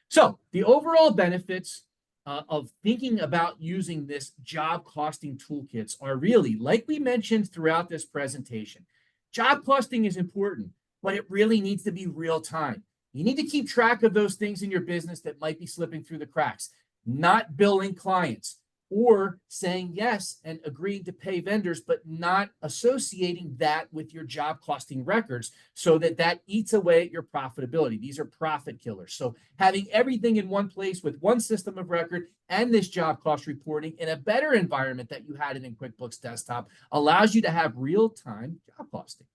B: So the overall benefits of thinking about using this job costing toolkits are really, like we mentioned throughout this presentation, job costing is important, but it really needs to be real time. You need to keep track of those things in your business that might be slipping through the cracks, not billing clients, or saying yes and agreeing to pay vendors, but not associating that with your job costing records, so that that eats away at your profitability. These are profit killers. So having everything in one place with one system of record and this job cost reporting in a better environment that you had it in QuickBooks Desktop allows you to have real-time job costing.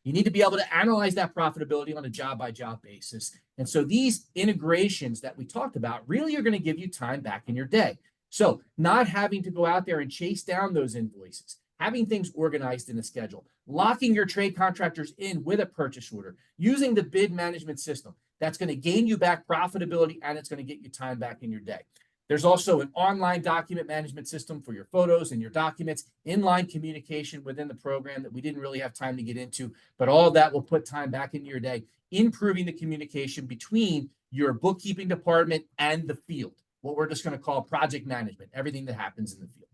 B: You need to be able to analyze that profitability on a job-by-job basis. And so these integrations that we talked about really are going to give you time back in your day. So not having to go out there and chase down those invoices, having things organized in a schedule, locking your trade contractors in with a purchase order, using the bid management system. That's going to gain you back profitability, and it's going to get you time back in your day. There's also an online document management system for your photos and your documents, inline communication within the program that we didn't really have time to get into, but all of that will put time back into your day, improving the communication between your bookkeeping department and the field, what we're just going to call project management, everything that happens in the field.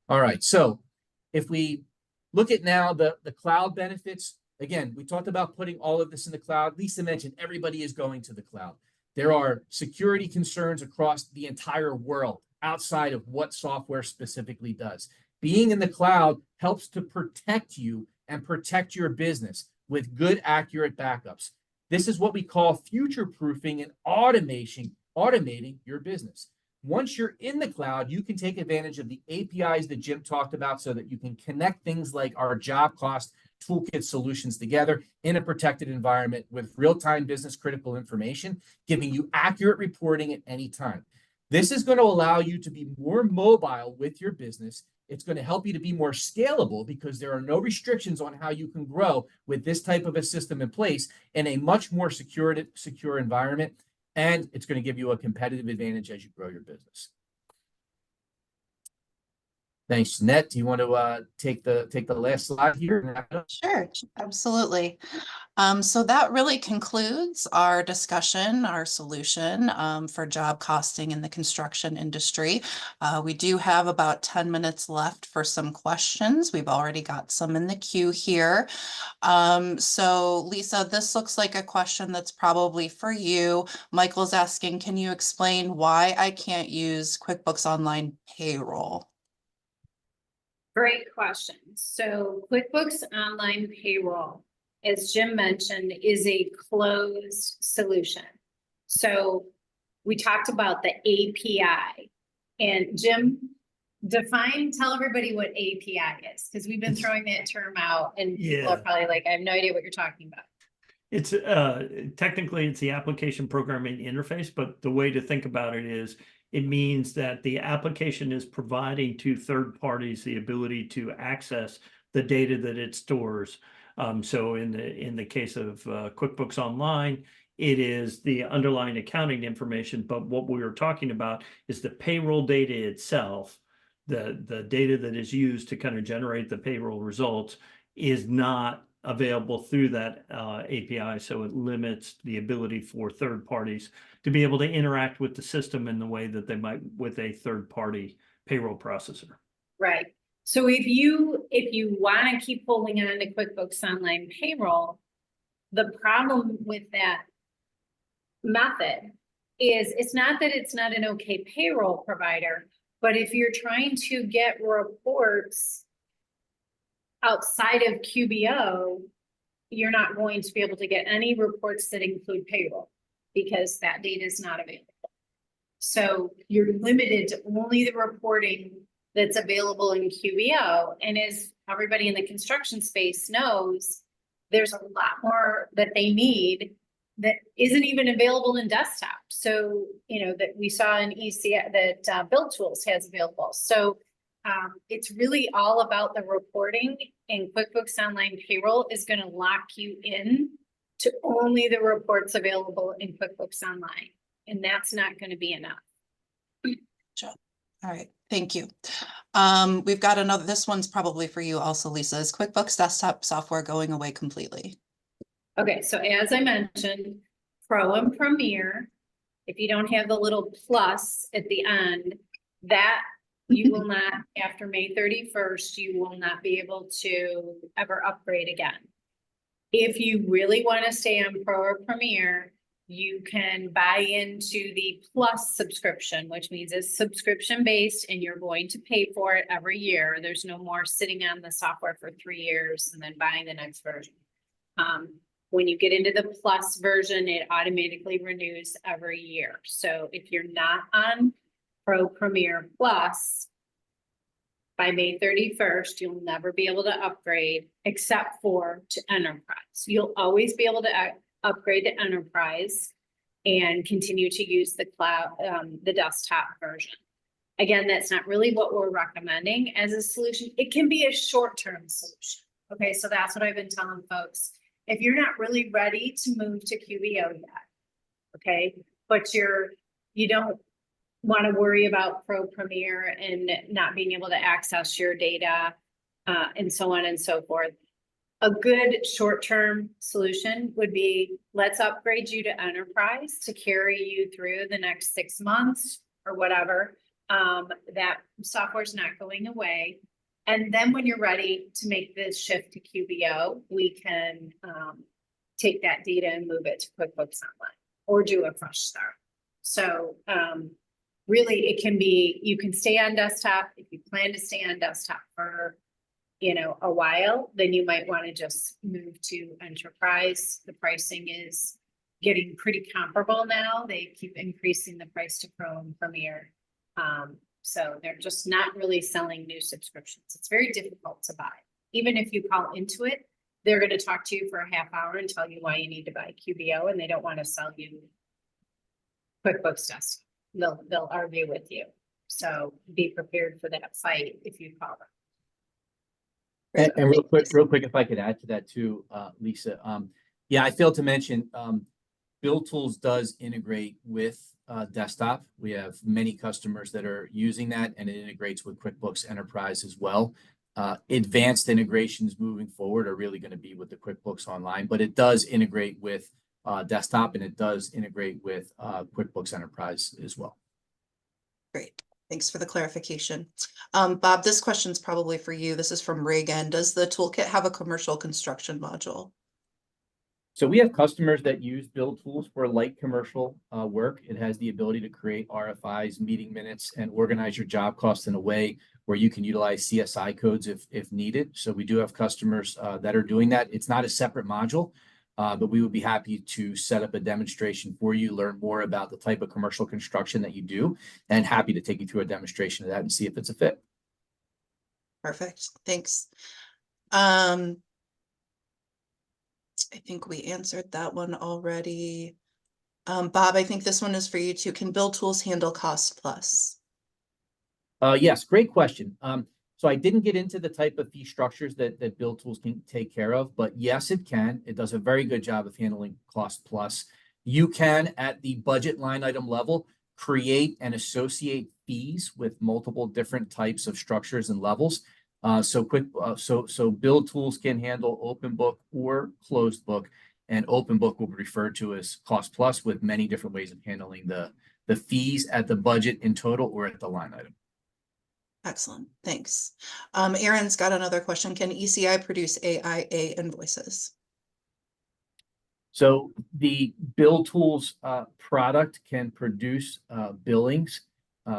B: All right, so if we look at now the cloud benefits, again, we talked about putting all of this in the cloud. Lisa mentioned everybody is going to the cloud. There are security concerns across the entire world outside of what software specifically does. Being in the cloud helps to protect you and protect your business with good, accurate backups. This is what we call future-proofing and automating your business. Once you're in the cloud, you can take advantage of the APIs that Jim talked about so that you can connect things like our job cost toolkit solutions together in a protected environment with real-time business critical information, giving you accurate reporting at any time. This is going to allow you to be more mobile with your business. It's going to help you to be more scalable because there are no restrictions on how you can grow with this type of a system in place in a much more secure environment. And it's going to give you a competitive advantage as you grow your business. Thanks, Jeanette. Do you want to take the last slide here and wrap it up?
A: Sure, absolutely. So that really concludes our discussion, our solution for job costing in the construction industry. We do have about 10 minutes left for some questions. We've already got some in the queue here. So Lisa, this looks like a question that's probably for you. Michael's asking, can you explain why I can't use QuickBooks Online Payroll?
C: Great question. So QuickBooks Online Payroll, as Jim mentioned, is a closed solution. So we talked about the API, and Jim, tell everybody what API is, because we've been throwing that term out and people are probably like, I have no idea what you're talking about.
D: It's technically it's the application programming interface, but the way to think about it is it means that the application is providing to third parties the ability to access the data that it stores. So in the case of QuickBooks Online, it is the underlying accounting information, but what we were talking about is the payroll data itself, the data that is used to kind of generate the payroll results is not available through that API. So it limits the ability for third parties to be able to interact with the system in the way that they might with a third party payroll processor.
C: Right. So if you want to keep holding on to QuickBooks Online Payroll, the problem with that method is it's not that it's not an okay payroll provider, but if you're trying to get reports outside of QBO, you're not going to be able to get any reports that include payroll because that data is not available. So you're limited to only the reporting that's available in QBO. And as everybody in the construction space knows, there's a lot more that they need that isn't even available in desktop. So, that we saw in ECI that Build Tools has available. So it's really all about the reporting, and QuickBooks Online Payroll is going to lock you in to only the reports available in QuickBooks Online. And that's not going to be enough.
A: All right, thank you. We've got another, this one's probably for you also, Lisa. Is QuickBooks desktop software going away completely?
C: Okay, so as I mentioned, Pro and Premier, if you don't have the little plus at the end, that you will not, after May 31st, you will not be able to ever upgrade again. If you really want to stay on Pro or Premier, you can buy into the Plus subscription, which means it's subscription based and you're going to pay for it every year. There's no more sitting on the software for 3 years and then buying the next version. When you get into the Plus version, it automatically renews every year. So if you're not on Pro Premier Plus, by May 31st, you'll never be able to upgrade except for to Enterprise. You'll always be able to upgrade to Enterprise and continue to use the cloud, the desktop version. Again, that's not really what we're recommending as a solution. It can be a short-term solution. Okay, so that's what I've been telling folks. If you're not really ready to move to QBO yet, okay, but you don't want to worry about Pro Premier and not being able to access your data and so on and so forth. A good short-term solution would be, let's upgrade you to Enterprise to carry you through the next 6 months or whatever. That software is not going away. And then when you're ready to make this shift to QBO, we can take that data and move it to QuickBooks Online or do a fresh start. So really, it can be, you can stay on desktop. If you plan to stay on desktop for a while, then you might want to just move to Enterprise. The pricing is getting pretty comparable now. They keep increasing the price to Pro and Premier. So they're just not really selling new subscriptions. It's very difficult to buy. Even if you call Intuit, they're going to talk to you for a half hour and tell you why you need to buy QBO, and they don't want to sell you QuickBooks Desktop. They'll argue with you. So be prepared for that fight if you call them.
B: And real quick, if I could add to that too, Lisa. Yeah, I failed to mention, Build Tools does integrate with Desktop. We have many customers that are using that, and it integrates with QuickBooks Enterprise as well. Advanced integrations moving forward are really going to be with the QuickBooks Online, but it does integrate with Desktop, and it does integrate with QuickBooks Enterprise as well.
A: Great. Thanks for the clarification. Bob, this question's probably for you. This is from Reagan. Does the toolkit have a commercial construction module?
B: So we have customers that use Build Tools for light commercial work. It has the ability to create RFIs, meeting minutes, and organize your job costs in a way where you can utilize CSI codes if needed. So we do have customers that are doing that. It's not a separate module, but we would be happy to set up a demonstration for you, learn more about the type of commercial construction that you do, and happy to take you through a demonstration of that and see if it's a fit.
A: Perfect. Thanks. I think we answered that one already. Bob, I think this one is for you too. Can Build Tools handle cost plus?
B: Yes, great question. So I didn't get into the type of fee structures that Build Tools can take care of, but yes, it can. It does a very good job of handling cost plus. You can, at the budget line item level, create and associate fees with multiple different types of structures and levels. So Build Tools can handle open book or closed book, and open book will be referred to as cost plus, with many different ways of handling the fees at the budget in total or at the line item.
A: Excellent. Thanks. Aaron's got another question. Can ECI produce AIA invoices?
B: So the Build Tools product can produce billings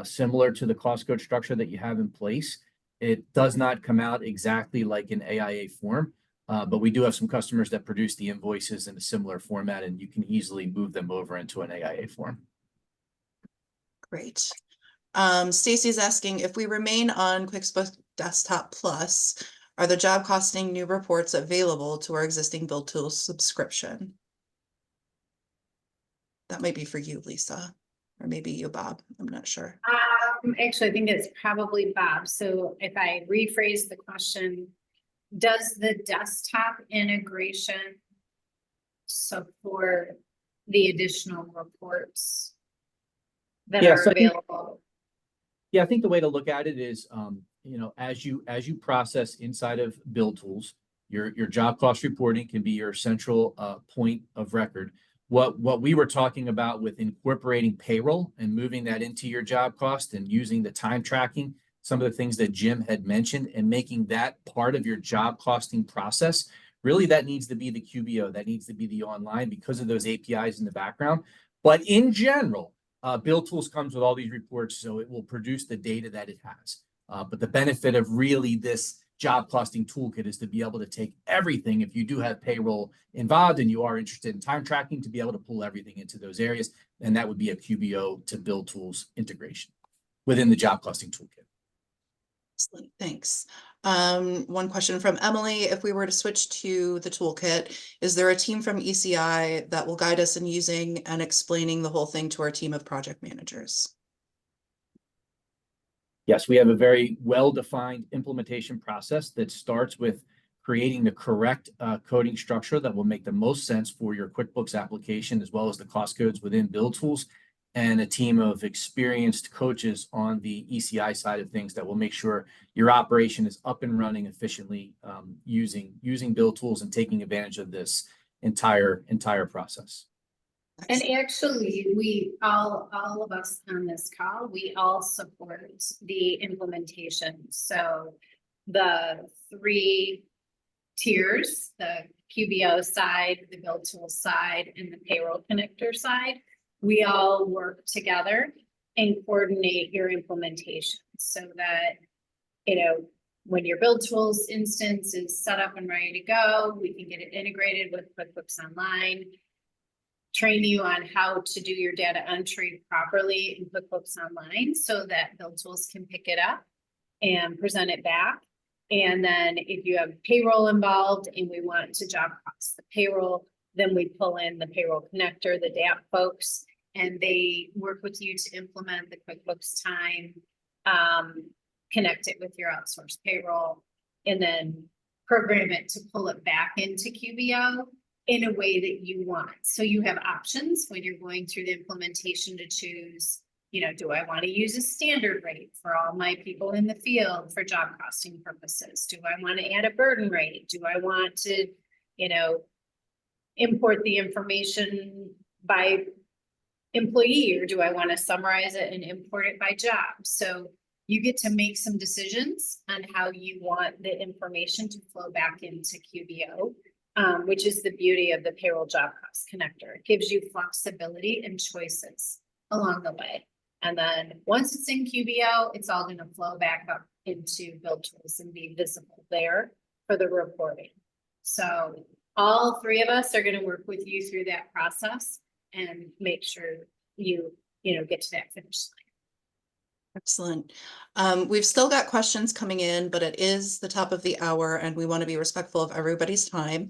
B: similar to the cost code structure that you have in place. It does not come out exactly like an AIA form, but we do have some customers that produce the invoices in a similar format, and you can easily move them over into an AIA form.
A: Great. Stacy's asking, if we remain on QuickBooks Desktop Plus, are the job costing new reports available to our existing Build Tools subscription? That might be for you, Lisa, or maybe you, Bob. I'm not sure.
C: Actually, I think it's probably Bob. So if I rephrase the question, does the desktop integration support the additional reports that are available?
B: I think the way to look at it is, as you process inside of Build Tools, your job cost reporting can be your central point of record. What we were talking about with incorporating payroll and moving that into your job cost and using the time tracking, some of the things that Jim had mentioned, and making that part of your job costing process, really that needs to be the QBO, that needs to be the online because of those APIs in the background. But in general, Build Tools comes with all these reports, so it will produce the data that it has. But the benefit of really this job costing toolkit is to be able to take everything, if you do have payroll involved and you are interested in time tracking, to be able to pull everything into those areas. And that would be a QBO to Build Tools integration within the job costing toolkit.
A: Excellent, thanks. One question from Emily. If we were to switch to the toolkit, is there a team from ECI that will guide us in using and explaining the whole thing to our team of project managers?
B: Yes, we have a very well-defined implementation process that starts with creating the correct coding structure that will make the most sense for your QuickBooks application, as well as the cost codes within Build Tools, and a team of experienced coaches on the ECI side of things that will make sure your operation is up and running efficiently using Build Tools and taking advantage of this entire process.
C: And actually, we all of us on this call, we all support the implementation. So the 3 tiers, the QBO side, the Build Tools side, and the payroll connector side, we all work together and coordinate your implementation so that, when your Build Tools instance is set up and ready to go, we can get it integrated with QuickBooks Online, train you on how to do your data entry properly in QuickBooks Online so that Build Tools can pick it up and present it back. And then if you have payroll involved and we want to job cost the payroll, then we pull in the payroll connector, the Dapt folks, and they work with you to implement the QuickBooks Time, connect it with your outsourced payroll, and then program it to pull it back into QBO. in a way that you want. So you have options when you're going through the implementation to choose, do I want to use a standard rate for all my people in the field for job costing purposes? Do I want to add a burden rate? Do I want to, import the information by employee, or do I want to summarize it and import it by job? So you get to make some decisions on how you want the information to flow back into QBO, which is the beauty of the payroll job cost connector. It gives you flexibility and choices along the way. And then once it's in QBO, it's all going to flow back up into Build Tools and be visible there for the reporting. So all three of us are going to work with you through that process and make sure you get to that finish line.
A: Excellent. We've still got questions coming in, but it is the top of the hour and we want to be respectful of everybody's time.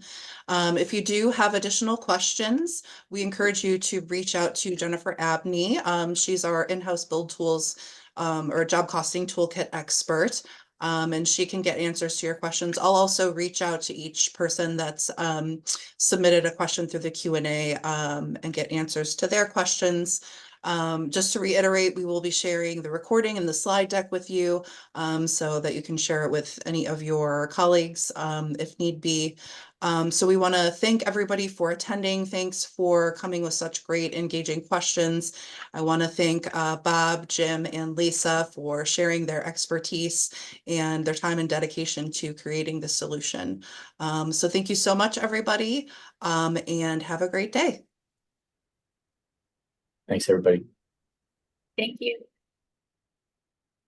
A: If you do have additional questions, we encourage you to reach out to Jennifer Abney. She's our in-house Build Tools or job costing toolkit expert. And she can get answers to your questions. I'll also reach out to each person that's submitted a question through the Q&A and get answers to their questions. Just to reiterate, we will be sharing the recording and the slide deck with you so that you can share it with any of your colleagues if need be. So we want to thank everybody for attending. Thanks for coming with such great engaging questions. I want to thank Bob, Jim, and Lisa for sharing their expertise and their time and dedication to creating the solution. So thank you so much, everybody, and have a great day.
B: Thanks, everybody.
C: Thank you.